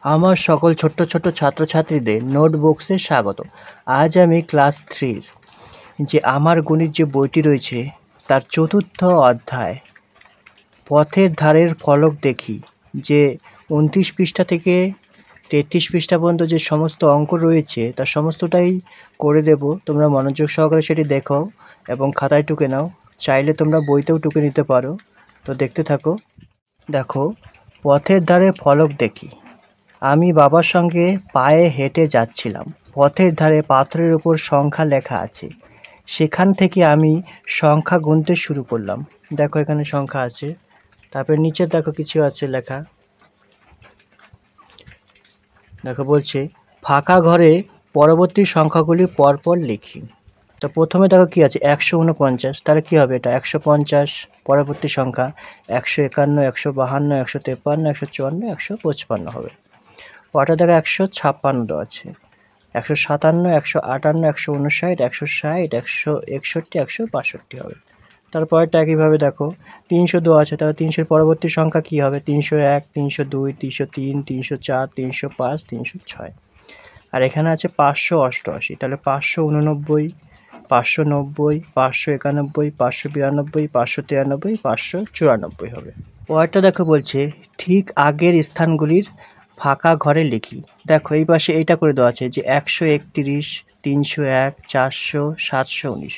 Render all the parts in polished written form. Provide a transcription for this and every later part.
আমার সকল ছোট্ট ছোট্ট ছাত্রছাত্রীদের নোটবুকসে স্বাগত। আজ আমি ক্লাস 3-র যে আমার গণিত যে বইটি রয়েছে তার ৪র্থ অধ্যায় পথের ধারের ফলক দেখি যে ২৯ পৃষ্ঠা থেকে ৩৩ পৃষ্ঠা পর্যন্ত যে সমস্ত অঙ্ক রয়েছে তার সমস্তটাই করে দেব। তোমরা মনোযোগ সহকারে সেটি দেখো এবং খাতায় টুকে নাও। চাইলে তোমরা বইতেও টুকে নিতে পারো। তো দেখতে থাকো। দেখো, পথের ধারে ফলক দেখি। আমি বাবার সঙ্গে পায়ে হেঁটে যাচ্ছিলাম। পথের ধারে পাথরের উপর সংখ্যা লেখা আছে। সেখান থেকে আমি সংখ্যা গুনতে শুরু করলাম। দেখো, এখানে সংখ্যা আছে। তারপরে নিচে দেখো কিছু আছে লেখা। দেখো বলছে ফাঁকা ঘরে পরবর্তী সংখ্যাগুলি পরপর লিখি। তো প্রথমে দেখো কি আছে ১৪৯, তাহলে কি হবে এটা ১৫০, পরবর্তী সংখ্যা ১৫১, ১৫২, ১৫৩, ১৫৪, ১৫৫ হবে। পরটা দেখো ১৫৬ দেওয়া আছে, ১৫৭, ১৫৮, ১৫৯, ১৬০, ১৬১, ১৬২ হবে। তারপরটা একইভাবে দেখো ৩০০ দেওয়া আছে, তাহলে ৩০০-এর পরবর্তী সংখ্যা কী হবে ৩০১, ৩০২, ৩০৩, ৩০৪, ৩০৫, ৩০৬। আর এখানে আছে ৫৮৮, তাহলে ৫৮৯, ৫৯০, ৫৯১, ৫৯২, ৫৯৩, ৫৯৪ হবে। পরেরটা দেখো বলছে ঠিক আগের স্থানগুলির ফাঁকা ঘরে লিখি। দেখো এই পাশে এইটা করে দেওয়া আছে যে ১৩১, ৩০১, ৪০০, ৭১৯।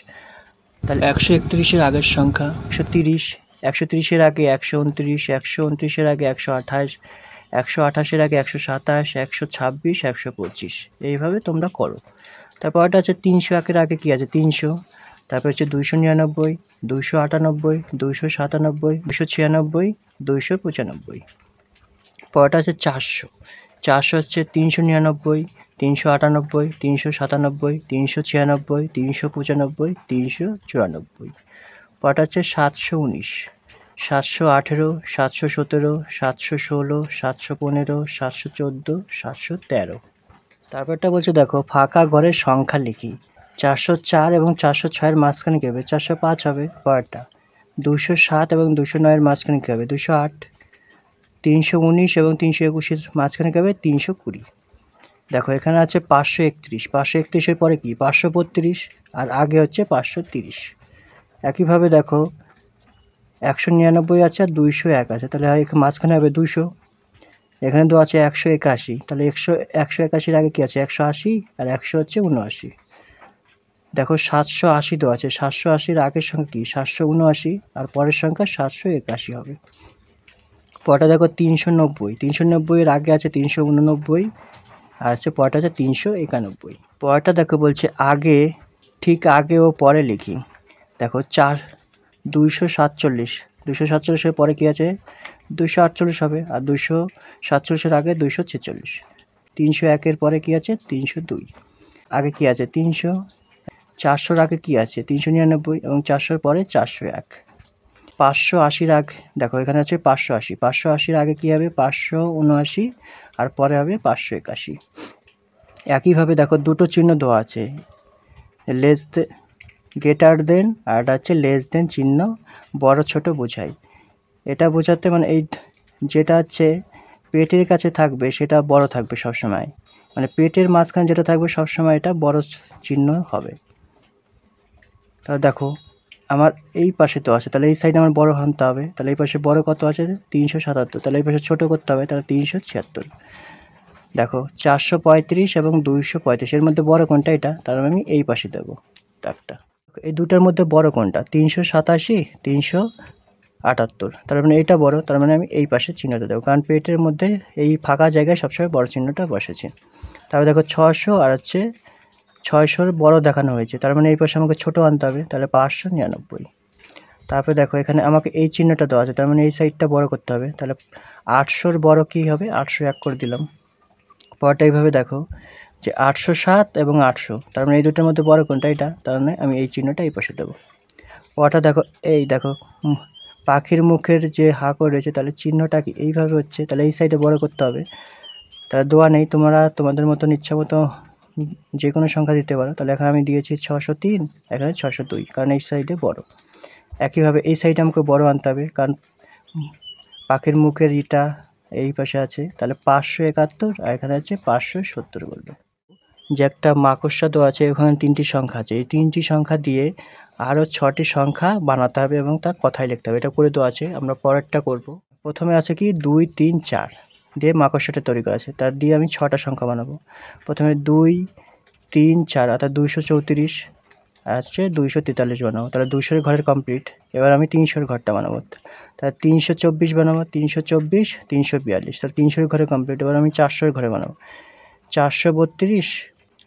তাহলে ১৩১-এর আগের সংখ্যা ১৩০, ১৩০-এর আগে ১২৯, ১২৯-এর আগে ১২৮, ১২৮-এর আগে ১২৭, ১২৬, ১২৫। এইভাবে তোমরা করো। তারপরটা আছে ৩০১-এর আগে কী আছে ৩০০, তারপর হচ্ছে ২৯৯, ২৯৮, ২৯৭, ২৯৬, ২৯৫। পরেরটা আছে ৪০০। ৪০০ হচ্ছে ৩৯৯, ৩৯৮, ৩৯৭, ৩৯৬, ৩৯৫, ৩৯৪। পরেরটা হচ্ছে ৭১৯, ৭১৮, ৭১৭, ৭১৬, ৭১৫, ৭১৪, ৭১৩। তারপরটা বলছে দেখো ফাঁকা ঘরের সংখ্যা লিখি। ৪০৪ এবং ৪০৬-এর মাঝখানে কী হবে ৪০৫ হবে। পরেরটা ২০৭ এবং ২০৯-এর মাঝখানে কী হবে ২০৮। ৩১৯ এবং ৩২১-এর মাঝখানে কী হবে ৩২০। দেখো এখানে আছে ৫৩১, ৫৩১-এর পরে কি ৫৩২ আর আগে হচ্ছে ৫৩০। একইভাবে দেখো ১৯৯ আছে আর ২০১ আছে, তাহলে মাঝখানে হবে ২০০। এখানে তো আছে ১৮১, তাহলে ১৮১-এর আগে কি আছে ১৮০ আর ১০০ হচ্ছে ৭৯। দেখো ৭৮০ তো আছে, ৭৮০-এর আগের সংখ্যা কি ৭৭৯ আর পরের সংখ্যা ৭৮১ হবে। পরটা দেখো ৩৯০, ৩৯০-এর আগে আছে ৩৮৯ আর হচ্ছে পরটা আছে ৩৯১। পরটা দেখো বলছে আগে, ঠিক আগে ও পরে লিখি। দেখো ২৪৭, ২৪৭-এর পরে কি আছে ২৪৮ হবে আর ২৪৭-এর আগে ২৪৬। ৩০১-এর পরে কি আছে ৩০২, আগে কি আছে ৩০০, ৪০০-র আগে কি আছে ৩৯৯ এবং ৪০০-র পরে ৪০১। ৫৮০-র আগে দেখো এখানে আছে ৫৮০, ৫৮০-র আগে কী হবে ৫৭৯ আর পরে হবে ৫৮১। একইভাবে দেখো দুটো চিহ্ন দেওয়া আছে, লেস গ্রেটার দেন আর এটা হচ্ছে লেস দেন চিহ্ন, বড় ছোট বোঝায়। এটা বোঝাতে মানে এই যেটা হচ্ছে পেটের কাছে থাকবে সেটা বড় থাকবে সবসময়, মানে পেটের মাঝখানে যেটা থাকবে সবসময় এটা বড় চিহ্ন হবে। তাহলে দেখো আমার এই পাশে তো আছে, তাহলে এই সাইডে আমার বড় আনতে হবে, তাহলে এই পাশে বড় কত আছে ৩৭৭, তাহলে এই পাশে ছোটো করতে হবে, তাহলে ৩৭৬। দেখো ৪৩৫ এবং ২৩৫, এর মধ্যে বড় কোনটা এটা, তার আমি এই পাশে দেবো একটা। এই দুটার মধ্যে বড় কোনটা ৩৮৭, ৩৭৮, তার মানে এটা বড়, তার মানে আমি এই পাশে চিহ্নটা দেবো, কারণ পেটের মধ্যে এই ফাঁকা জায়গায় সবসময় বড় চিহ্নটা বসেছে। তারপর দেখো ৬০০ আর হচ্ছে ৬০০-র বড় দেখানো হয়েছে, তার মানে এই পাশে আমাকে ছোটো আনতে হবে, তাহলে ৫৯৯। তারপরে দেখো এখানে আমাকে এই চিহ্নটা দেওয়া আছে, তার মানে এই সাইডটা বড় করতে হবে, তাহলে ৮০০-র বড় কী হবে ৮০১ করে দিলাম। পরটা এইভাবে দেখো যে ৮০৭ এবং ৮০০, তার মানে এই দুটোর মধ্যে বড় কোনটা এটা, তার মানে আমি এই চিহ্নটা এই পাশে দেবো। পরটা দেখো এই দেখো পাখির মুখের যে হা করে রয়েছে, তাহলে চিহ্নটা কি এইভাবে হচ্ছে, তাহলে এই সাইডে বড় করতে হবে। তাহলে দোয়া নেই, তোমরা তোমাদের মতন ইচ্ছা মতো যে কোনো সংখ্যা দিতে পারো। তাহলে এখানে আমি দিয়েছি ৬০৩, এখানে ৬০২, কারণ এই সাইডে বড়। একইভাবে এই সাইডে আমাকে বড় আনতে হবে, কারণ পাখির মুখের ইটা এই পাশে আছে, তাহলে 571 আর এখানে আছে 570 বলবে। যে একটা মাকড়সা দেওয়া আছে, ওখানে 3টি সংখ্যা আছে, এই 3টি সংখ্যা দিয়ে আরও 6টি সংখ্যা বানাতে হবে এবং তার কথাই লিখতে হবে। এটা করে দেওয়া আছে, আমরা পরেরটা করব। প্রথমে আছে কি 2 3 4 দিয়ে মাকড়সাটা তৈরি করা আছে, তার দিয়ে আমি 6টা সংখ্যা বানাবো। প্রথমে 2 3 4 অর্থাৎ 234 আছে 243 বানাবো, তাহলে 200 ঘরের কমপ্লিট। এবার আমি 300 ঘরটা বানাবো, তাহলে 324 বানাবো, 324 342, তাহলে 300 ঘরে কমপ্লিট। এবার আমি 400 ঘরে বানাবো, 432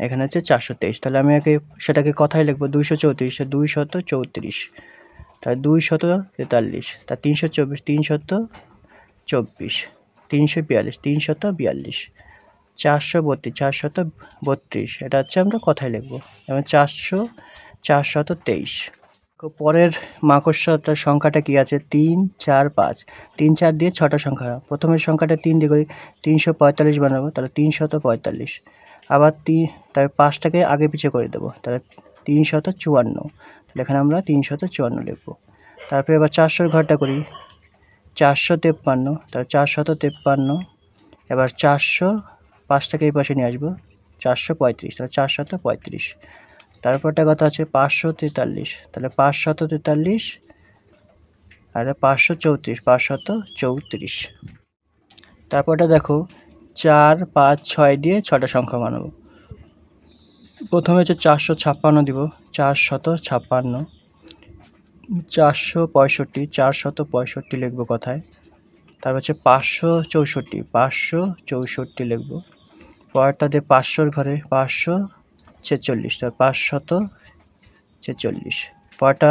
এখানে হচ্ছে 423, তাহলে আমি সেটাকে কথাই লিখবো 234 234, তাহলে 243, তা 324 324 342 342, 432 এটা হচ্ছে আমরা কথাই লিখবো, এবং 423। পরের মাকড়সাটার সংখ্যাটা কি আছে 3 4 5, 3 4 দিয়ে 6টা সংখ্যা। প্রথমের সংখ্যাটা 3 দিয়ে করি, 345 বানাবো, তাহলে 345। আবার তাহলে 5টাকে আগে পিছে করে দেবো, তাহলে 354, তাহলে এখানে আমরা 354 লিখবো। তারপরে এবার 400 ঘরটা করি, 453, তাহলে 453। এবার 5টাকে এই পাশে নিয়ে আসবো, 435, তাহলে 435। তারপরটা কথা আছে 543, তাহলে 543 আর 534 তারপরটা দেখো 4 5 6 দিয়ে 6টা সংখ্যা বানাবো। প্রথমে হচ্ছে 456 দিব, 456, 465 লিখবো কথায়। তারপর হচ্ছে 564 লিখবো। পরেরটা দিয়ে 500 ঘরে 546, তার 546। পরেরটা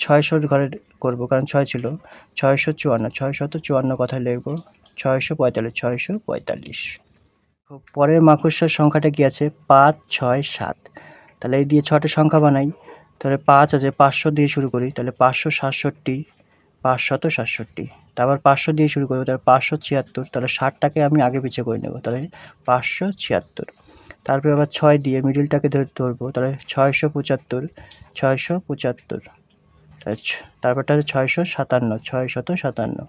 600 ঘরে করবো, কারণ 6 ছিল, 654 কথায় লিখবো, 645। পরের মাকড়সার সংখ্যাটা কি আছে 5 6 7, তাহলে এই দিয়ে 6টা সংখ্যা বানাই। তাহলে 5 আছে, 500 দিয়ে শুরু করি, তাহলে 567 567। তারপর 500 দিয়ে শুরু করবো, তাহলে 576, তাহলে 60টাকে আমি আগে পিছিয়ে করে নেব, তাহলে 576। তারপরে আবার 6 দিয়ে মিডিলটাকে ধরবো, তাহলে 675 675। তারপরটা হচ্ছে 657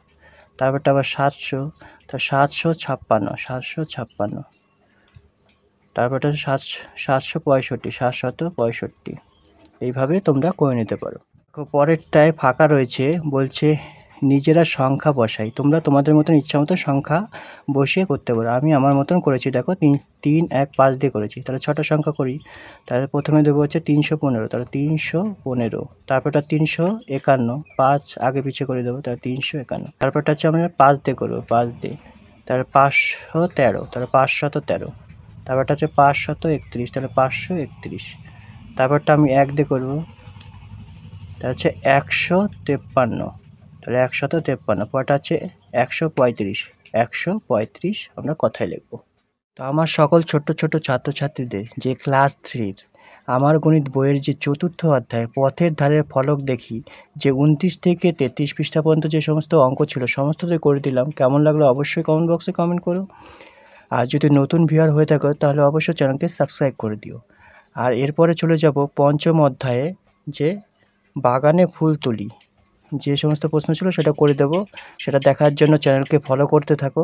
তারপরটা আবার 700, তাহলে 756। তারপরটা 765 এইভাবে তোমরা করে নিতে পারো। পরেরটায় ফাঁকা রয়েছে, বলছে নিজেরা সংখ্যা বসাই। তোমরা তোমাদের মতন ইচ্ছা মতো সংখ্যা বসিয়ে করতে পারো। আমি আমার মতন করেছি, দেখো 3 1 5 দিয়ে করেছি। তাহলে 6টা সংখ্যা করি, তাহলে প্রথমে দেবো হচ্ছে 315, তাহলে 315। তারপরটা 351, 5 আগে পিছিয়ে করে দেবো, তাহলে 351। তারপরটা হচ্ছে আমরা 5 দিয়ে করবো, 5 দিয়ে, তাহলে 513, তাহলে 513। তারপরটা হচ্ছে 531, তাহলে 531। তারপরটা আমি 1 দিয়ে করবো, তাহলে হচ্ছে 153, তাহলে 153। পরটা আছে 135 আমরা কথায় লিখবো। তো আমার সকল ছোট্ট ছাত্রছাত্রীদের যে ক্লাস 3-র আমার গণিত বইয়ের যে 4র্থ অধ্যায় পথের ধারের ফলক দেখি, যে 29 থেকে 33 পৃষ্ঠা পর্যন্ত যে সমস্ত অঙ্ক ছিল সমস্তটাই করে দিলাম। কেমন লাগলো অবশ্যই কমেন্ট বক্সে কমেন্ট করো। আর যদি নতুন ভিউয়ার হয়ে থাকো তাহলে অবশ্যই চ্যানেলকে সাবস্ক্রাইব করে দিও। আর এরপরে চলে যাব 5ম অধ্যায়ে, যে বাগানে ফুল তুলি, যে সমস্ত প্রশ্ন ছিল সেটা করে দেবো। সেটা দেখার জন্য চ্যানেলকে ফলো করতে থাকো।